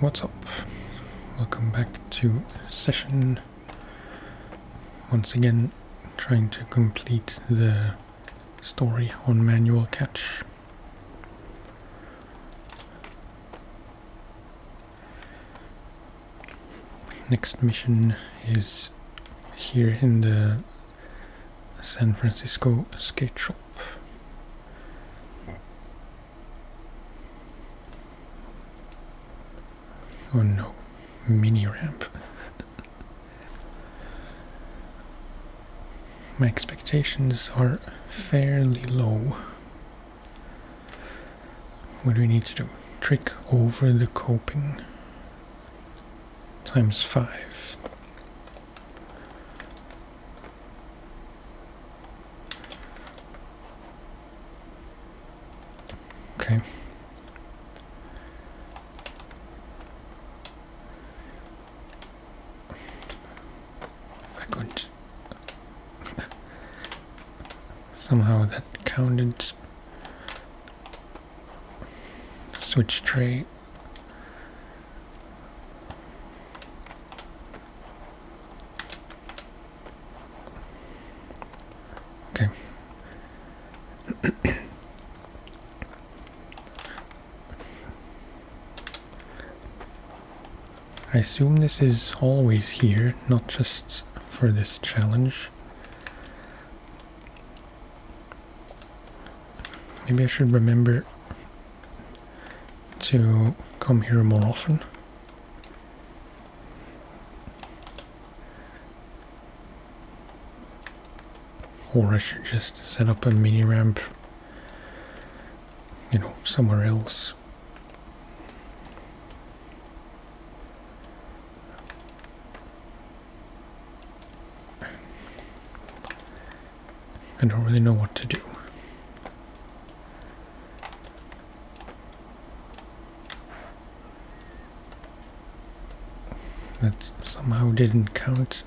What's up? Welcome back to session. Once again, trying to complete the story on manual catch. Next mission is here in the San Francisco skate shop. Oh no, mini ramp. My expectations are fairly low. What do we need to do? Trick over the coping. Times 5. Okay. If I could somehow that counted. Switch tray. Okay. I assume this is always here, not just for this challenge. Maybe I should remember to come here more often. Or I should just set up a mini ramp, somewhere else. I don't really know what to do. That somehow didn't count.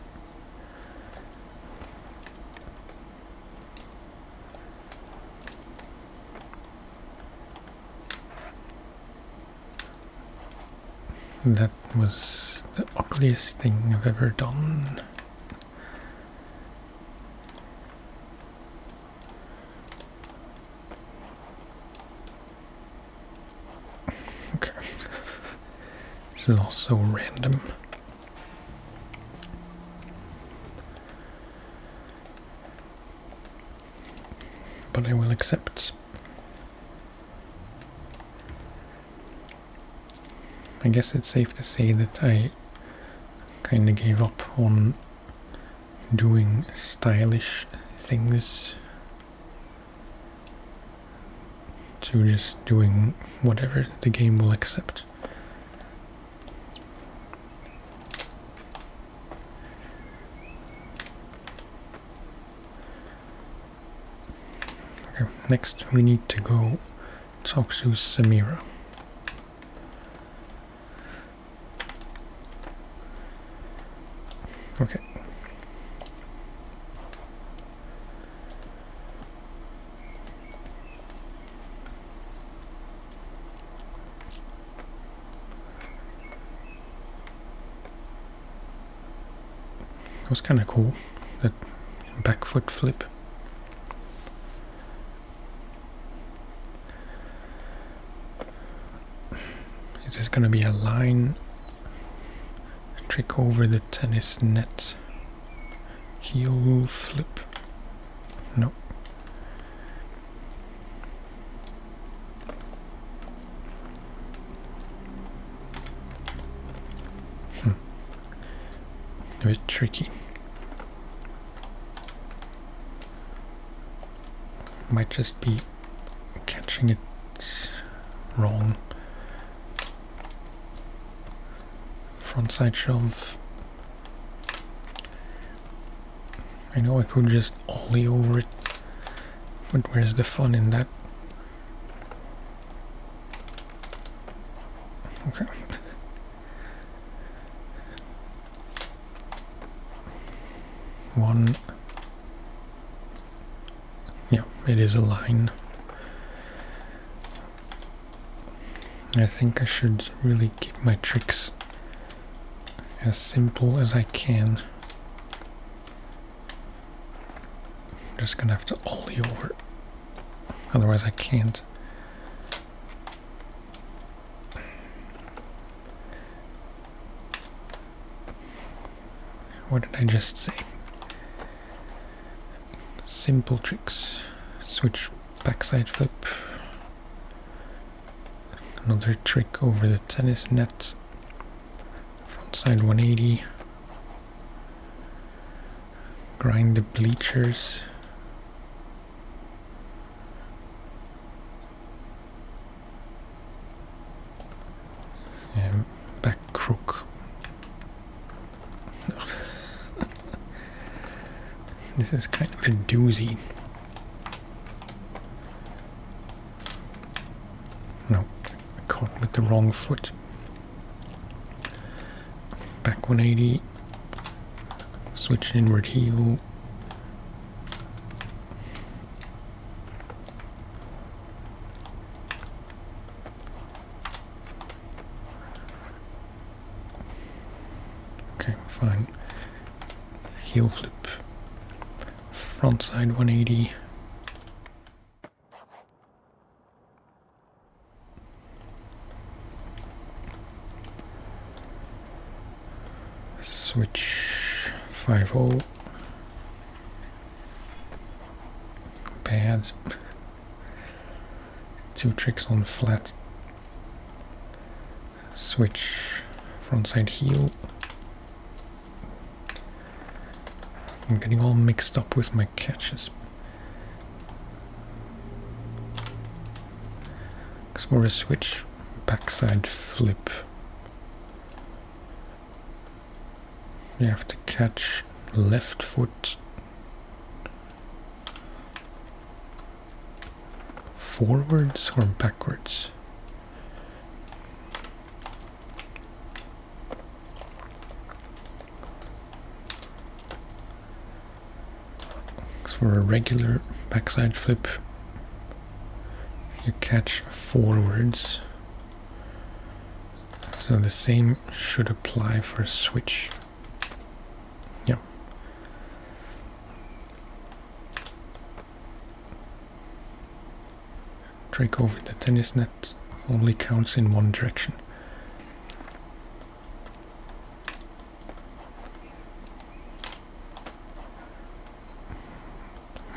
That was the ugliest thing I've ever done. Okay. This is also random. But I will accept. I guess it's safe to say that I kind of gave up on doing stylish things to just doing whatever the game will accept. Okay, next we need to go talk to Samira. Okay. That was kind of cool, that back foot flip. Is this gonna be a line? Trick over the tennis net. Heel flip. No. A bit tricky. Might just be catching it wrong. Frontside shove. I know I could just ollie over it, but where's the fun in that? Okay. One. Yeah, it is a line. I think I should really keep my tricks as simple as I can. I'm just gonna have to ollie over, otherwise I can't. What did I just say? Simple tricks. Switch backside flip. Another trick over the tennis net. Frontside 180. Grind the bleachers. And back crook. This is kind of a doozy. No, I caught with the wrong foot. Back 180. Switch inward heel. Okay, fine. Heel flip. Frontside 180. Switch 5-0. Bad. Two tricks on flat. Switch frontside heel. I'm getting all mixed up with my catches. Because for a switch, backside flip, you have to catch left foot forwards or backwards. For a regular backside flip, you catch forwards, so the same should apply for a switch. Yeah. Trick over the tennis net only counts in one direction.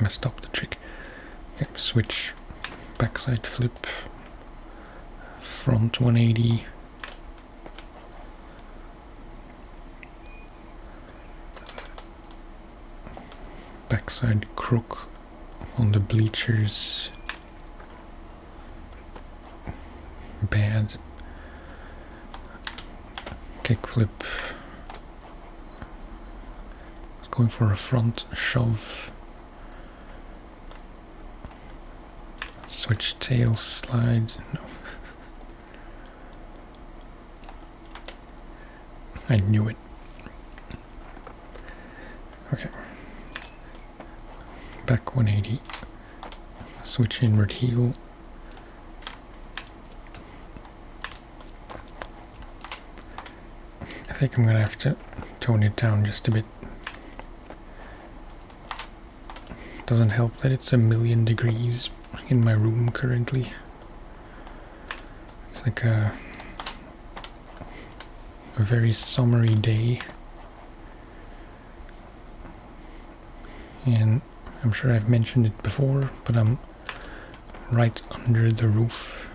Messed up the trick. Okay, switch backside flip, front 180, backside crook on the bleachers, bad, kick flip, going for a front shove. Switch tail slide. No. I knew it. Okay. Back 180. Switch inward heel. I think I'm gonna have to tone it down just a bit. Doesn't help that it's 1,000,000 degrees in my room currently. It's like a very summery day, and I'm sure I've mentioned it before, but I'm right under the roof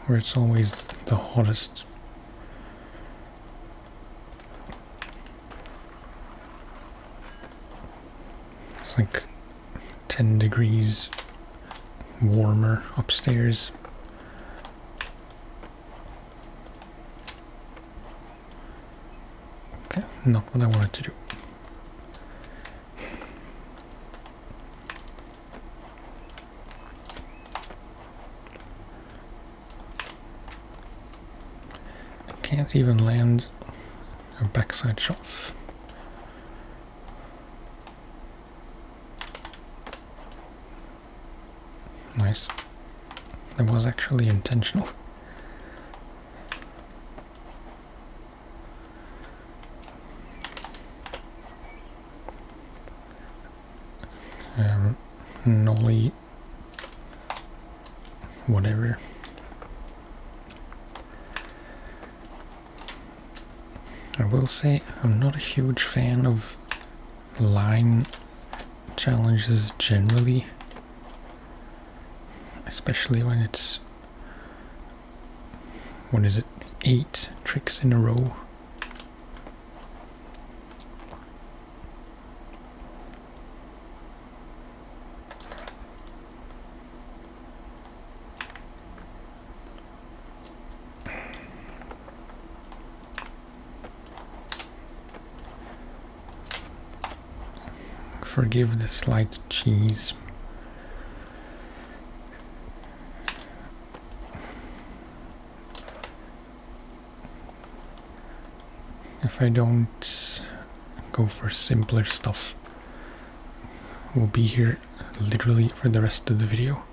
where it's always the hottest. It's like 10 degrees warmer upstairs. Okay, not what I wanted to do. I can't even land a backside shove. Nice. That was actually intentional. nollie, whatever. I will say I'm not a huge fan of line challenges generally, especially when it's, what is it, 8 tricks in a row. Forgive the slight cheese. If I don't go for simpler stuff, we'll be here literally for the rest of the video.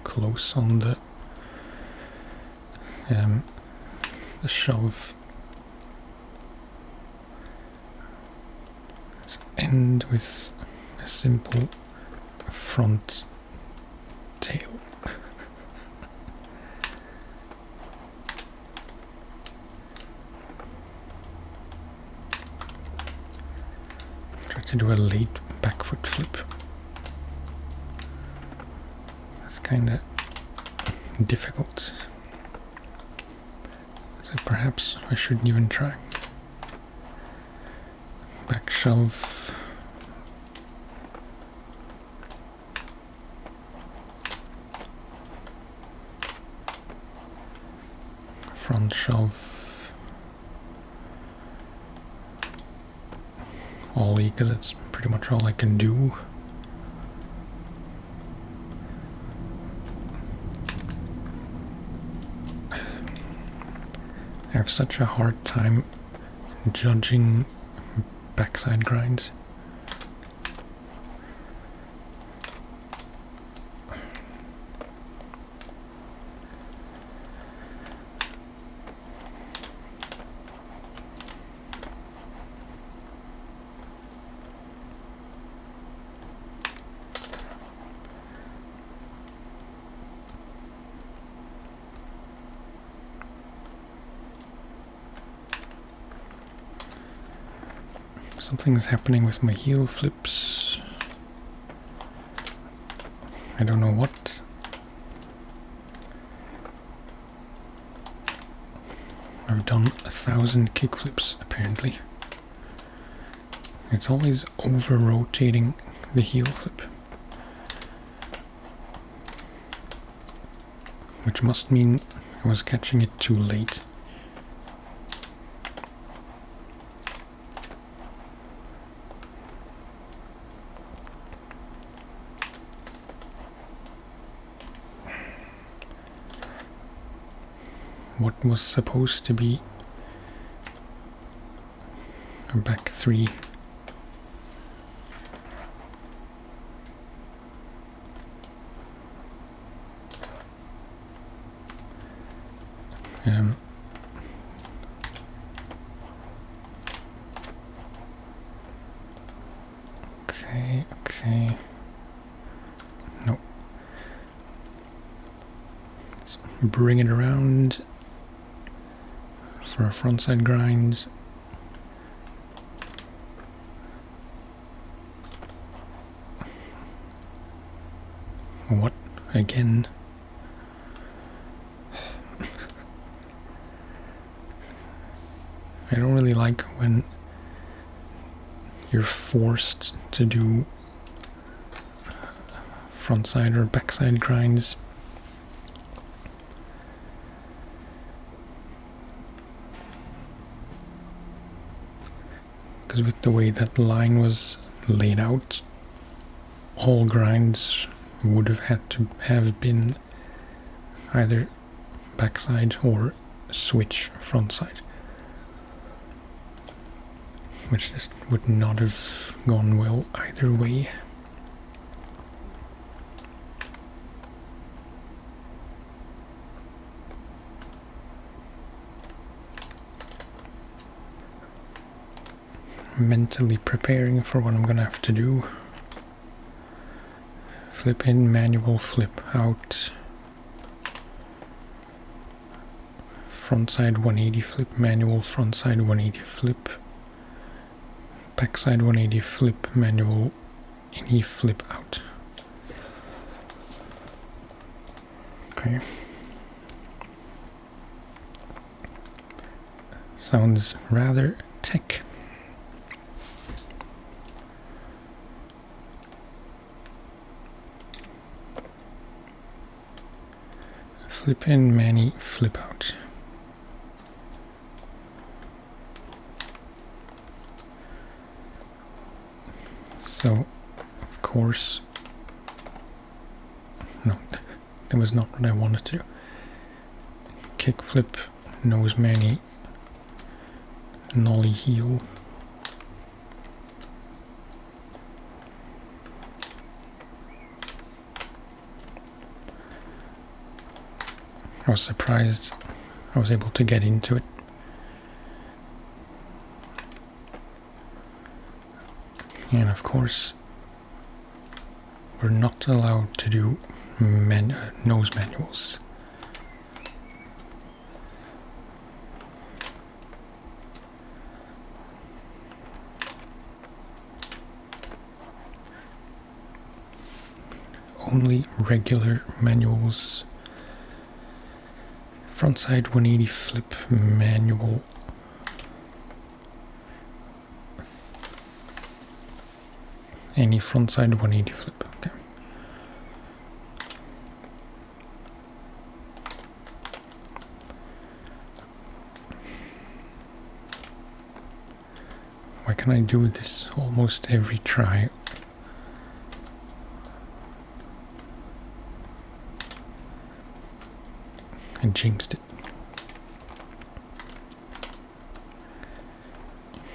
Close on the shove. Let's end with a simple front tail. Try to do a late back foot flip. That's kind of difficult. So perhaps I shouldn't even try. Back shove. Front shove. Ollie, because that's pretty much all I can do. I have such a hard time judging backside grinds. Something's happening with my heel flips. I don't know what. I've done 1,000 kickflips apparently. It's always over rotating the heel flip, which must mean I was catching it too late. What was supposed to be a back 3 okay. No. Let's bring it around for a frontside grind. What? Again? I don't really like when you're forced to do frontside or backside grinds. Because with the way that line was laid out, all grinds would have had to have been either backside or switch frontside, which just would not have gone well either way. mentally preparing for what I'm gonna have to do. Flip in, manual, flip out. Frontside 180 flip, manual, frontside 180 flip. Backside 180 flip, manual, any flip out. Okay. Sounds rather tech. Flip in, Manny, flip out. So, of course, no, that was not what I wanted to do. Kick flip, nose Manny, nollie heel. I was surprised I was able to get into it. And of course, we're not allowed to do nose manuals. Only regular manuals. Frontside 180 flip manual. Any frontside 180 flip. Okay. Why can I do this almost every try? I jinxed it.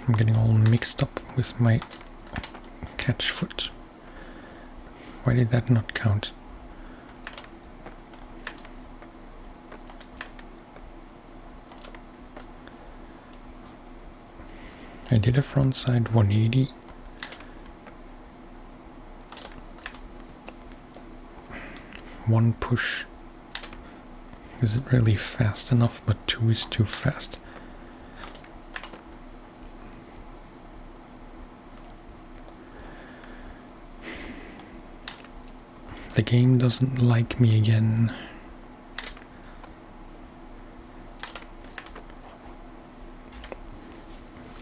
I'm getting all mixed up with my catch foot. Why did that not count? I did a frontside 180. One push isn't really fast enough, but two is too fast. The game doesn't like me again.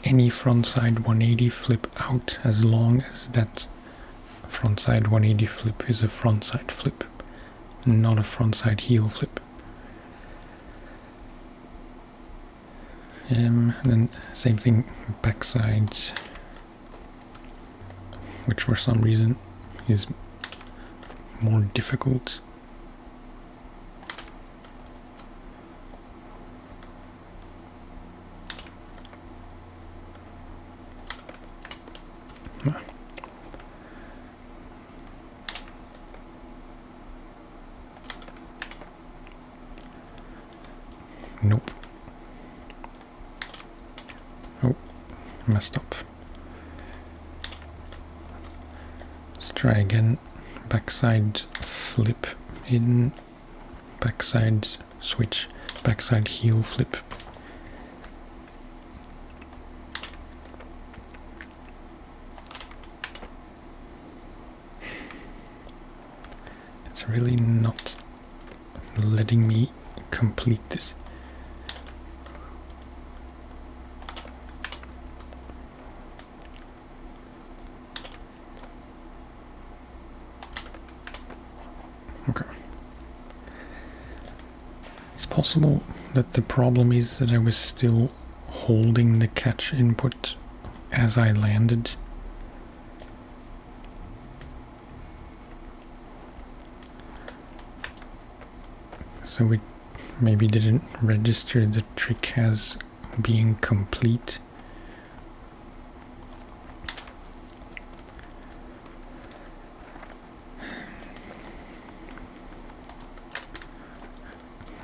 Any frontside 180 flip out, as long as that frontside 180 flip is a frontside flip, not a frontside heel flip. And then same thing, backside, which for some reason is more difficult. Nope. Oh, messed up. Let's try again. Backside flip in, backside switch, backside heel flip. It's really not letting me complete this. Okay. It's possible that the problem is that I was still holding the catch input as I landed. So it maybe didn't register the trick as being complete.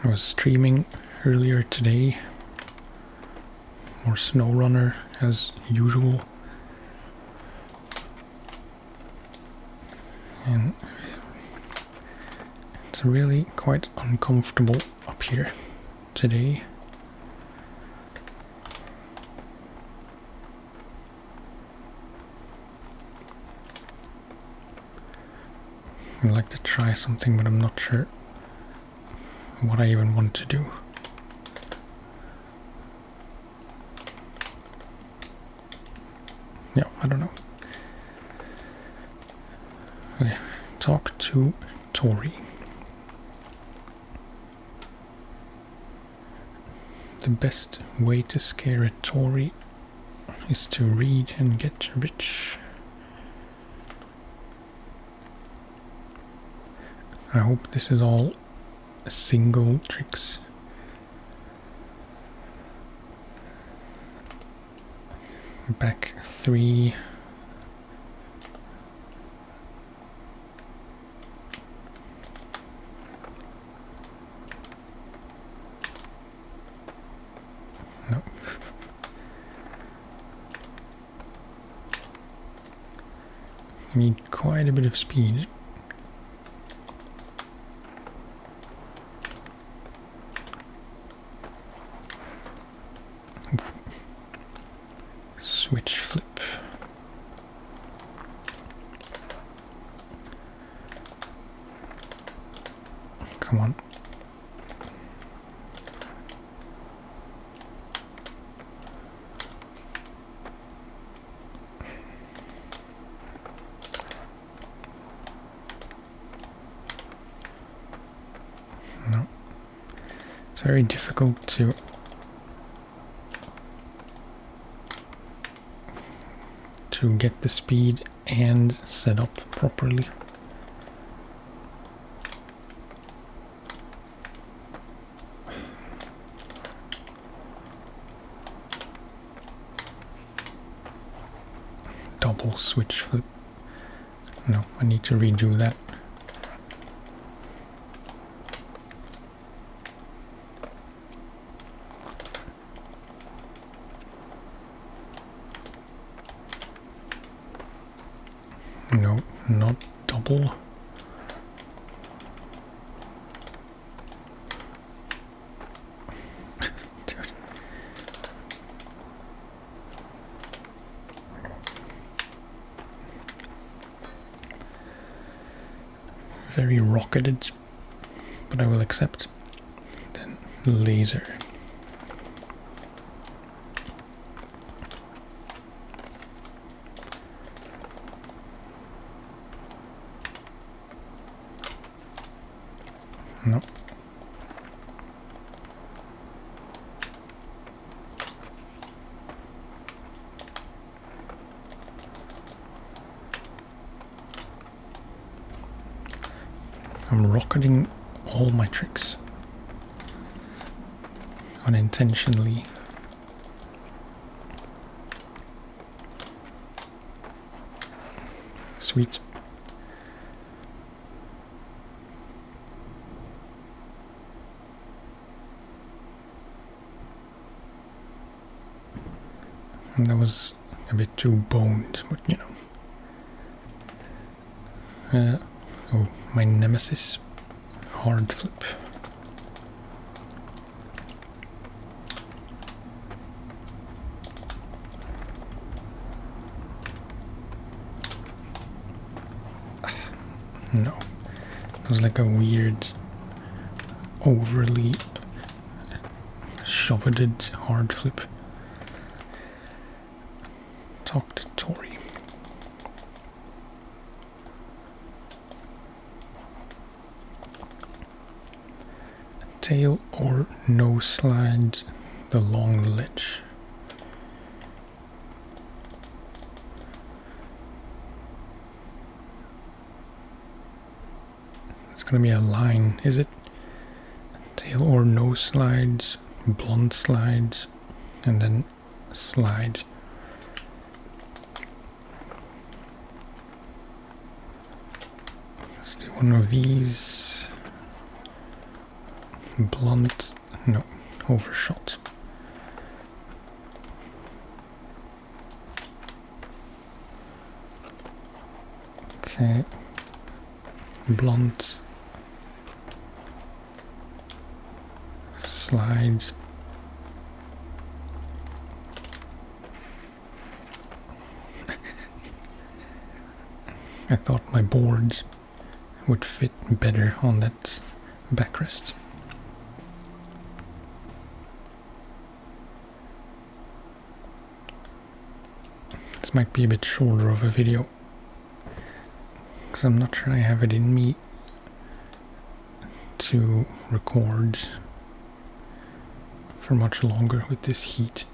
I was streaming earlier today, more SnowRunner as usual, And it's really quite uncomfortable up here today. I'd like to try something, but I'm not sure what I even want to do. Yeah, I don't know. Okay, talk to Tori. The best way to scare a Tory is to read and get rich. I hope this is all single tricks. Back 3. No. You need quite a bit of speed. Switch flip. Come on. No. It's very difficult to get the speed and set up properly. Double switch flip. No, I need to redo that. No, not double. Dude. Very rocketed, but I will accept. Then laser. No. I'm rocketing all my tricks. Unintentionally. Sweet. And that was a bit too boned, but you know. Oh, my nemesis. Hard flip. No. It was like a weird, overly shoveted hard flip. Talk to Tori. Tail or no slide the long ledge. It's gonna be a line, is it? Tail or no slides, blunt slides, and then slide. Let's do one of these. Blunt, no, overshot. Okay, blunt slide. I thought my board would fit better on that backrest. This might be a bit shorter of a video, because I'm not sure I have it in me to record for much longer with this heat.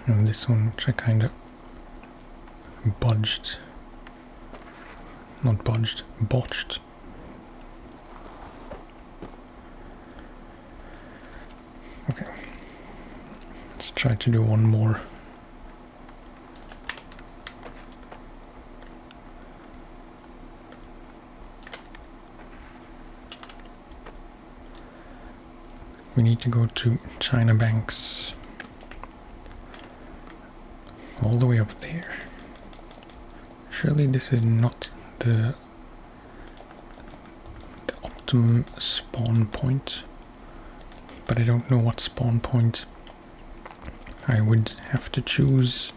And this one, which I kind of botched. Okay, let's try to do one more. We need to go to China Banks. All the way up there. Surely this is not the optimum spawn point, but I don't know what spawn point I would have to choose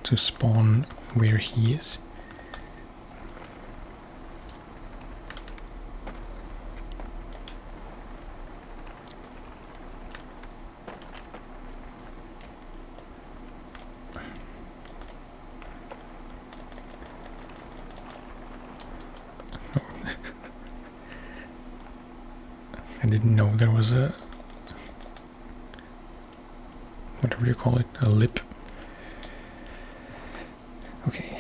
to spawn where he is. I didn't know there was a, whatever you call it, a lip. Okay.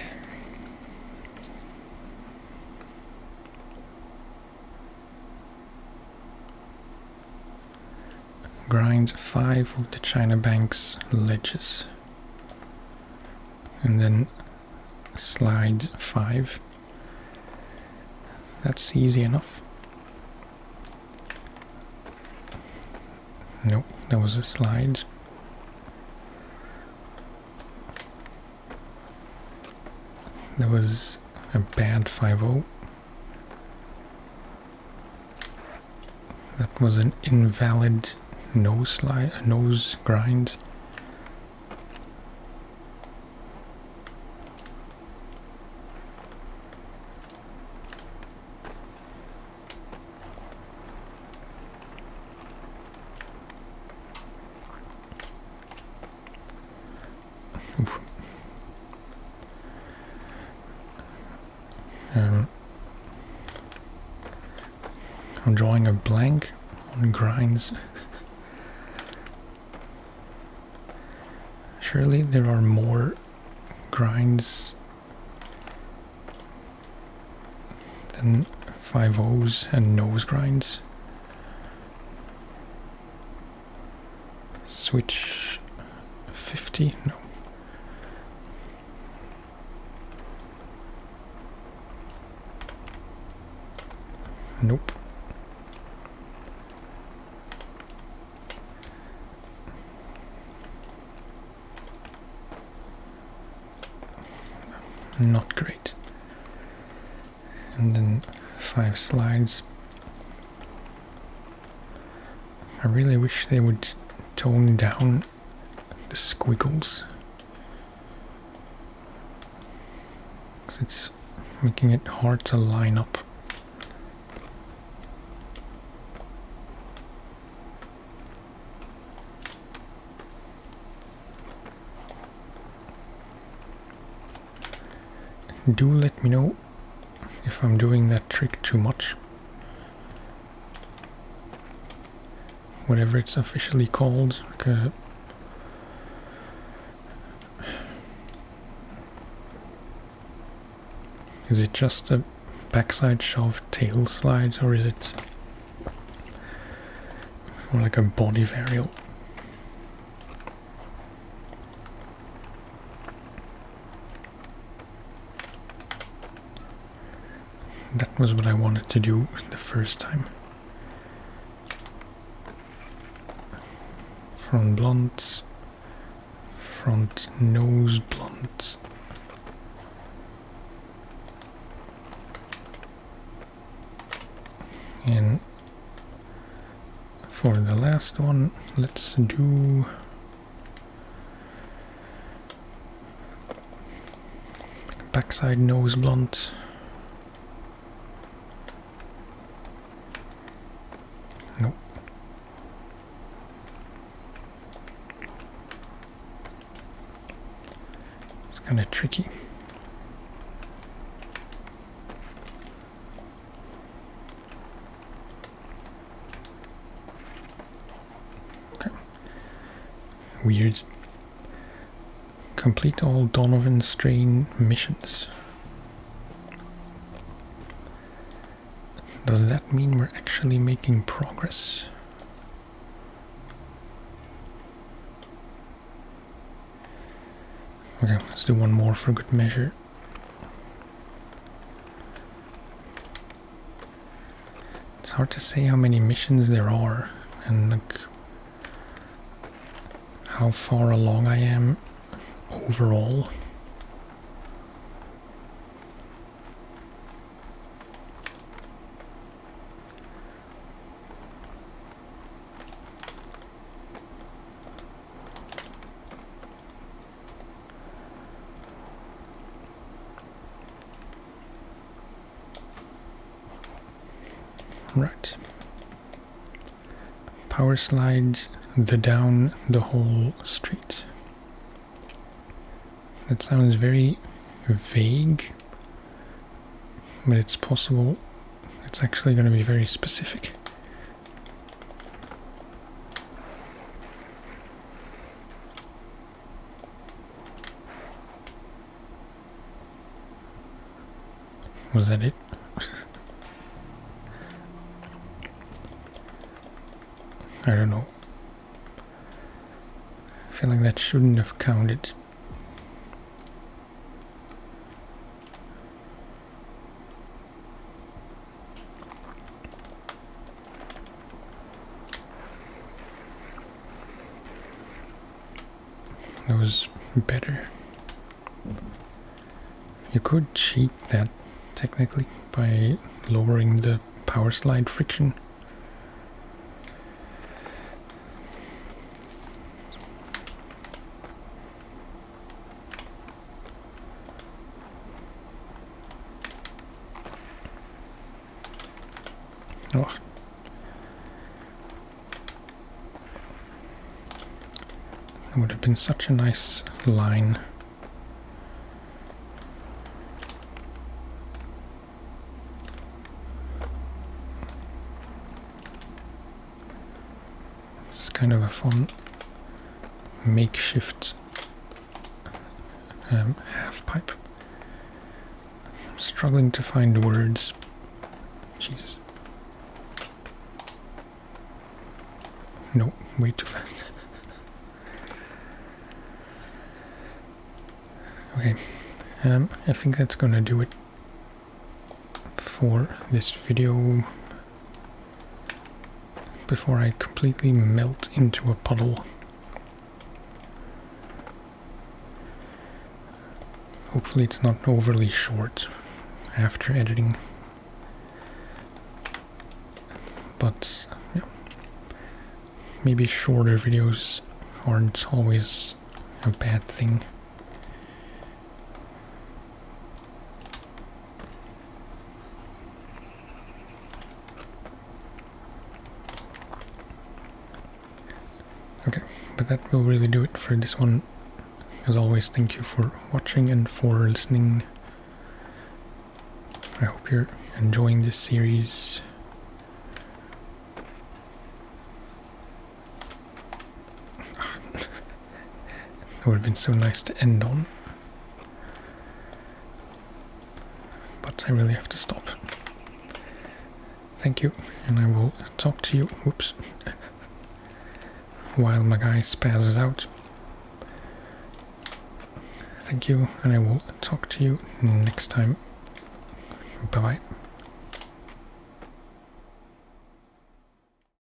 Grind 5 of the China Banks ledges. And then slide 5. That's easy enough. Nope, that was a slide. That was a bad 5-0. That was an invalid nose grind. I'm drawing a blank on grinds. Surely there are more grinds than 5-0s and nose grinds. Switch 50? No. Nope. Not great. And then 5 slides. I really wish they would tone down the squiggles, 'cause it's making it hard to line up. Do let me know if I'm doing that trick too much. Whatever it's officially called. Is it just a backside shove tail slide, or is it more like a body varial? That was what I wanted to do the first time. Front blunt, front nose blunt. And for the last one, let's do backside nose blunt. Nope. It's kind of tricky. Weird. Complete all Donovan strain missions. Does that mean we're actually making progress? Okay, let's do one more for good measure. It's hard to say how many missions there are and like how far along I am overall. Right. Powerslide down the whole street. That sounds very vague, but it's possible it's actually going to be very specific. Was that it? I don't know. I feel like that shouldn't have counted. That was better. You could cheat that technically by lowering the Powerslide friction. Oh. That would have been such a nice line. It's kind of a fun makeshift half pipe. I'm struggling to find words. Jesus. No, way too fast. Okay, I think that's gonna do it for this video before I completely melt into a puddle. Hopefully it's not overly short after editing, but yeah. Maybe shorter videos aren't always a bad thing. Okay, but that will really do it for this one. As always, thank you for watching and for listening. I hope you're enjoying this series. That would have been so nice to end on. But I really have to stop. Thank you, and I will talk to you, whoops, while my guy spazzes out. Thank you, and I will talk to you next time. Bye-bye.